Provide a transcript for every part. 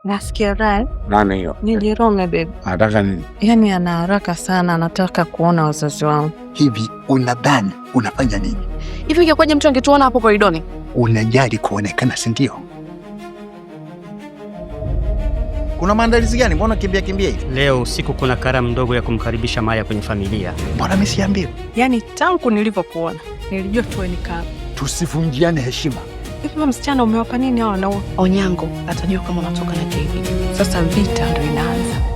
Nasikia raha. Nani hiyo? Ni Jerome babe. Anataka nini? Yaani ana haraka sana, anataka kuona wazazi wangu. Hivi unadhani unafanya nini? Hivi ingekuwaje mtu angetuona hapo koridoni? Unajali kuonekana, si ndio? Kuna maandalizi gani? Mbona kimbia hivi? Leo usiku kuna karamu ndogo ya kumkaribisha Maya kwenye familia. Mbona msiambie? Yaani tangu nilivyokuona nilijua tu ni kama tusivunjiane heshima. Hivi msichana umewapa nini hao na Onyango atajua kama unatoka na JB. Sasa vita ndio inaanza.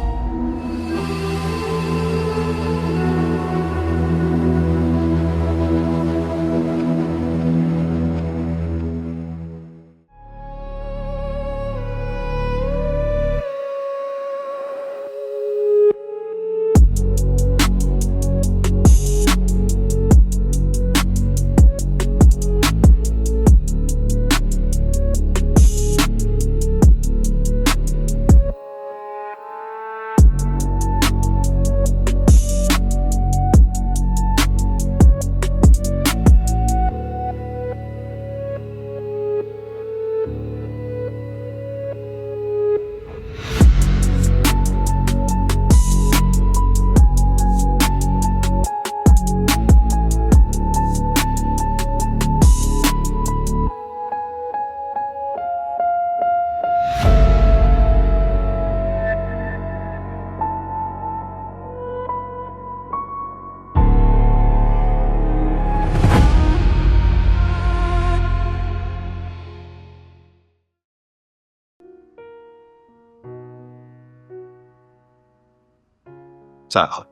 Sawa.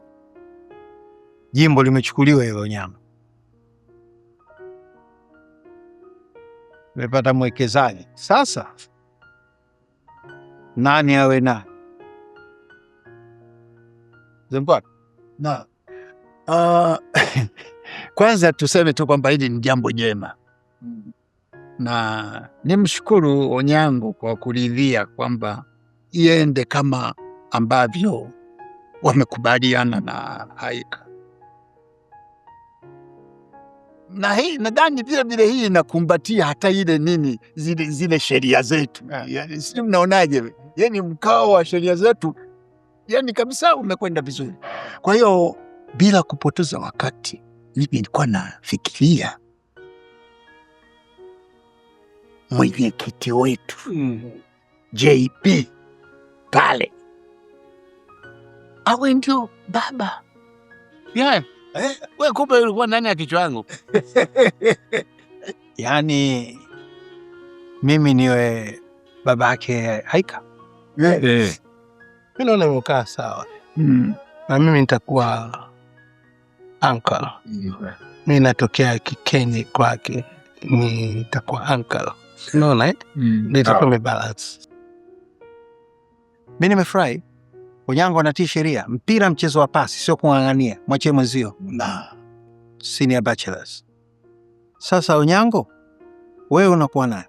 Jimbo limechukuliwa hilo nyama. Nimepata mwekezaji. Sasa nani awe na? Zembwa. Na kwanza tuseme tu kwamba hili ni jambo jema. Na nimshukuru Onyango kwa kuridhia kwamba iende kama ambavyo wamekubaliana na Haika. Na hii nadhani vile hii inakumbatia hata ile nini zile sheria zetu. Yaani sio, mnaonaje? Yaani mkao wa sheria zetu yaani kabisa umekwenda vizuri. Kwa hiyo bila kupoteza wakati, mimi nilikuwa nafikiria mwenyekiti wetu JP pale awe ndio baba. Yeah. Wewe kumbe ulikuwa ndani ya kichwa changu. Yaani mimi niwe babake Haika. Mimi naona imekaa sawa. Na mimi nitakuwa uncle. Mimi natokea Kikeni kwake. Nitakuwa uncle. Unaona nitakuwa balance. Mimi nimefurahi. Onyango anatii sheria. Mpira mchezo wa pasi, sio kung'ang'ania. Mwachie mwenzio. Na Senior bachelors. Sasa Onyango, wewe unakuwa naye?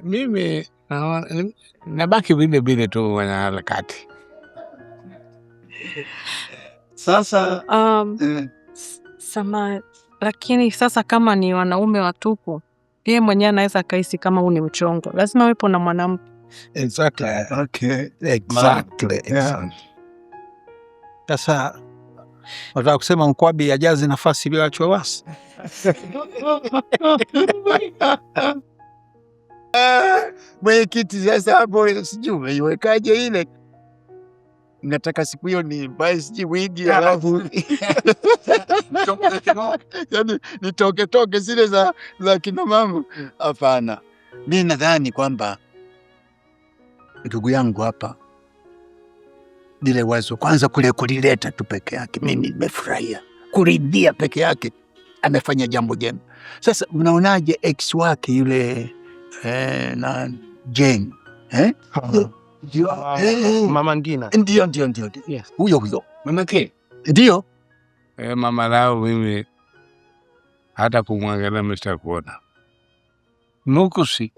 Mimi nabaki vile tu wanaharakati. Sasa sama, lakini sasa kama ni wanaume watupu, yeye mwenyewe anaweza kaisi kama huu ni mchongo. Lazima wepo na mwanamke. Exactly. okay. Exactly. Yeah. sasa nataka kusema Mkwabi ajaze nafasi bila achwe wasi. Mwenyekiti, sasa hapo sijui umeiwekaje ile. Nataka siku hiyo ni basi wigi alafu yaani nitoke zile za kina mama. Hapana. Mimi nadhani kwamba ndugu yangu hapa dile wazo kwanza kule kulileta tu peke yake, mimi nimefurahia. Kuridhia peke yake amefanya jambo jema. Sasa mnaonaje ex wake yule na Jane Mama Ngina. Ndio. Yes. Huyo. Mama ke? Ndio. Mama lao mimi hata kumwangalia msitakuona. Nukusi.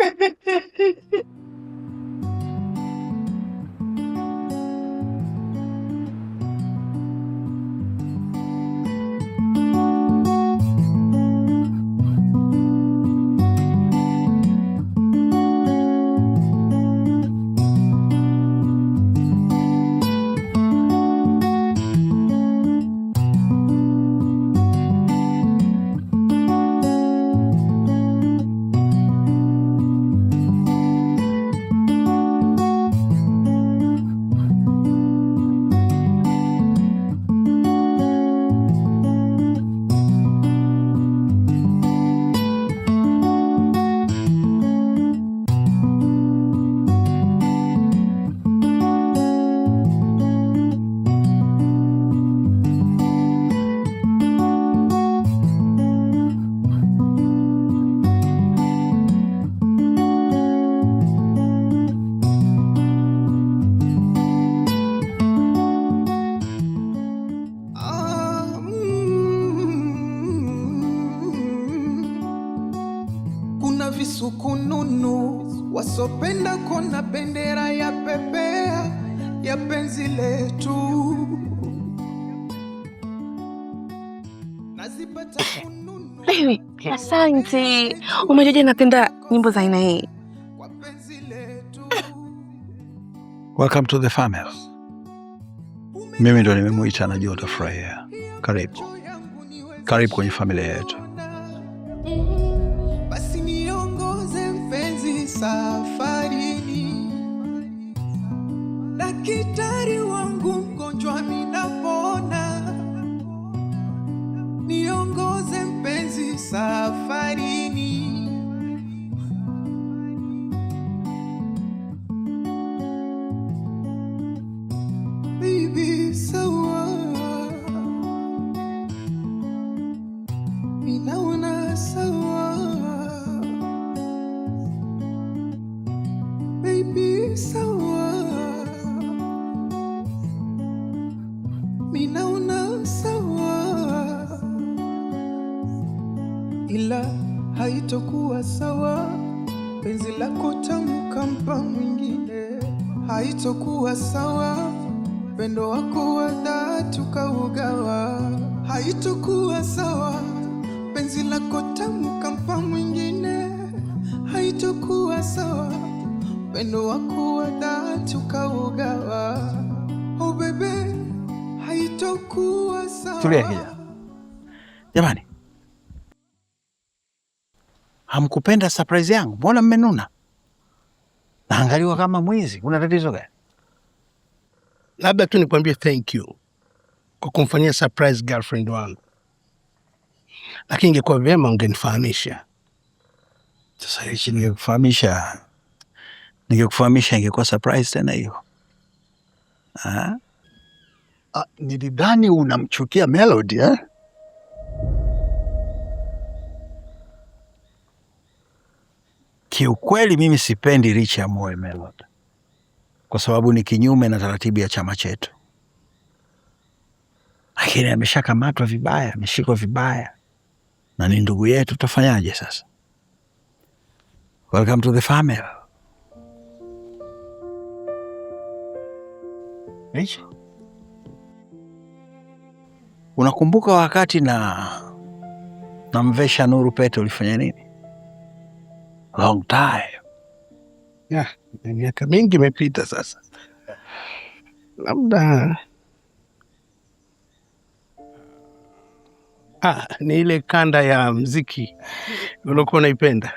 wasopenda kona bendera ya pepea ya penzi letu. Baby, asante. Umejuaje napenda nyimbo za aina hii? Welcome to the family. Mimi ndo nimemuita, najua utafurahia. Karibu. Karibu kwenye familia yetu. Basi niongoze mpenzi safarini. Daktari wangu mgonjwa minapona. Niongoze mpenzi safarini. Baby sawa, minaona sawa. Baby sawa, minaona sawa. Ila haitokuwa sawa, penzi lako tamu kampa mwingine. Haitokuwa sawa, pendo wako wa dhati ukaugawa. Haitokuwa sawa, penzi lako tamu kampa mwingine. Haitokuwa sawa, pendo wako wa dhati ukaugawa. Oh bebe, haitokuwa sawa. Tulia hija. Jamani, hamkupenda surprise yangu? Mbona mmenuna? Naangaliwa kama mwizi. Kuna tatizo gani? Labda tu nikwambie thank you kwa kumfanyia surprise girlfriend wangu, lakini ingekuwa vyema ungenifahamisha. Sasa hichi ningekufahamisha ingekuwa surprise tena hiyo. Nilidhani unamchukia Melody eh? Kiukweli mimi sipendi Richi amuoe Melody, kwa sababu ni kinyume na taratibu ya chama chetu. Lakini ameshakamatwa vibaya, ameshikwa vibaya na ni ndugu yetu, tutafanyaje sasa? Welcome to the family. Richi, unakumbuka wakati namvesha Nuru pete ulifanya nini? Long time. Yeah, miaka mingi imepita sasa. Labda ni ile kanda ya mziki uliokuwa unaipenda.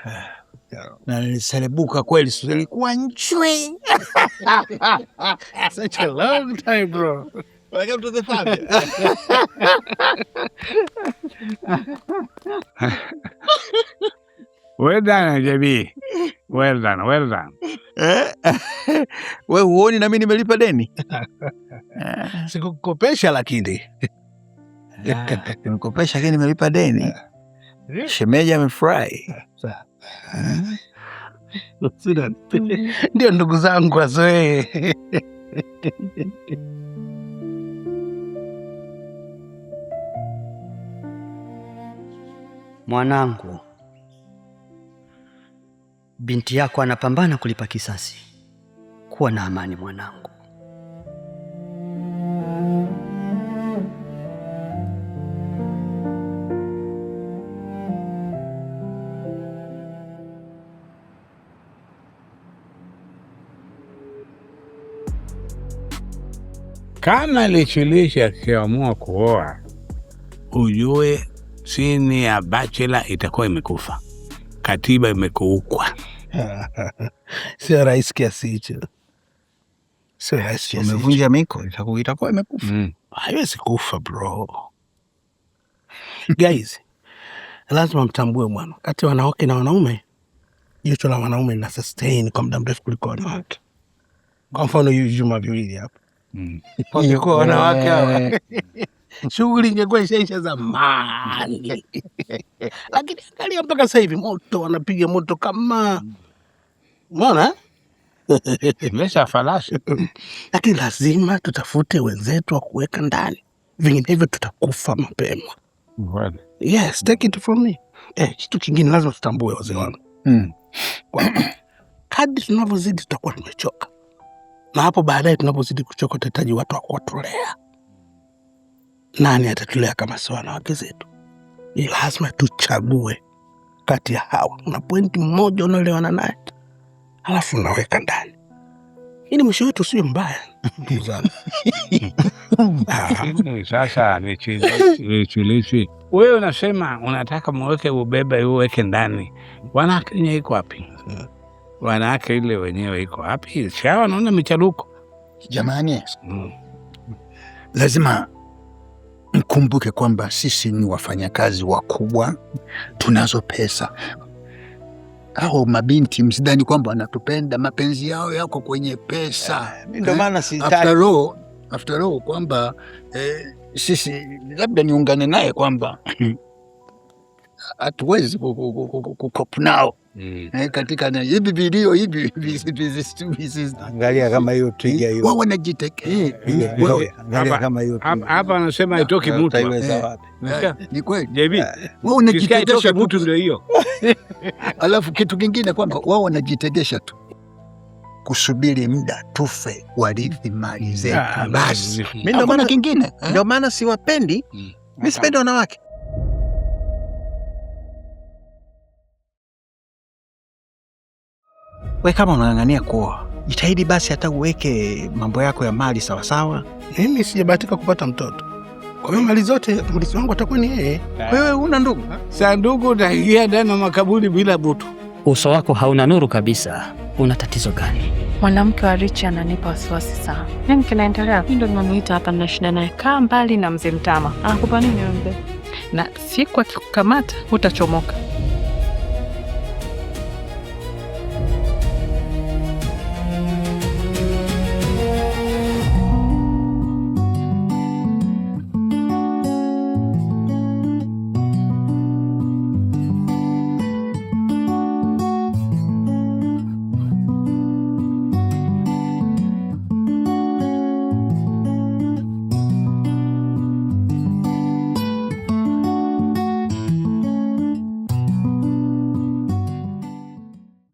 Na niliselebuka kweli, ilikuwa nchwe. Such a long time, bro. Welcome to the family. Well done, JB. Well done, well done. Wewe huoni na mimi nimelipa deni? Sikukopesha lakini. Nimekopesha lakini nimelipa deni. Shemeji amefurahi. Ndio ndugu zangu wazoee. Mwanangu, binti yako anapambana kulipa kisasi. Kuwa na amani mwanangu. Kama Lichilisha akiamua kuoa, ujue chini ya bachelor itakuwa imekufa. Katiba imekuukwa. Sio rahisi kiasi hicho. Sio rahisi kiasi. Umevunja miko, itakuwa imekufa. Haiwezi kufa bro. Guys, lazima mtambue mwana, kati wanawake na wanaume, jicho la wanaume lina sustain kwa muda mrefu kuliko wanawake. Kwa mfano Juma viwili hapa. Ingekuwa wanawake hawa, shughuli ingekuwa ishaisha zamani. Lakini angalia mpaka sasa hivi moto wanapiga moto kama umeona? Imesha falashi. Lakini lazima tutafute wenzetu wa kuweka ndani, vinginevyo tutakufa mapema. Yes, take it from me. Kitu kingine lazima tutambue wazee wangu. kadri tunavyozidi tutakuwa tumechoka, na hapo baadaye tunapozidi kuchoka tutahitaji watu wa kuwatulea. Nani atatulea kama sio wanawake zetu? Ni lazima tuchague kati ya hawa. Una pointi mmoja unaelewana naye, halafu unaweka ndani, ili mwisho wetu sio mbaya. Sasa nichilichi. Wewe unasema unataka mweke ubebe uweke ndani. Wanawake wenyewe iko wapi? Wanawake ile wenyewe iko wapi? Sawa, naona micharuko. Jamani, lazima mkumbuke kwamba sisi ni wafanyakazi wakubwa, tunazo pesa. Hao mabinti msidhani kwamba wanatupenda, mapenzi yao yako kwenye pesa. Ndio maana sitaki. After all kwamba sisi labda niungane naye kwamba hatuwezi kukopa nao katika hivi video hivi. Angalia kama hiyo twiga hiyo. Wao wanajitetea. Angalia kama hiyo. Hapa anasema itoki mtu. Utaiweza wapi? Ni kweli. JB. Wao wanajitetea mtu ndio hiyo. Alafu kitu kingine kwamba wao wanajitegesha tu kusubiri muda tufe warithi mali zetu basi. Mimi ndio maana kingine, ndio maana siwapendi. Mimi sipendi wanawake. Wewe kama unang'ang'ania kuoa, jitahidi basi hata uweke mambo yako ya mali sawa sawa. Mimi sijabahatika kupata mtoto, kwa hiyo mali zote mrithi wangu atakuwa ni yeye. Wewe una ndugu? Sanduku utaingia ndani ya makaburi bila butu. Uso wako hauna nuru kabisa. Una tatizo gani? Mwanamke wa Richi ananipa wasiwasi sana. Nini kinaendelea? Mimi ndo nimemuita hapa na shida naye. Kaa mbali na mzee Mtama. Anakupa nini wewe? Na siku akikukamata utachomoka.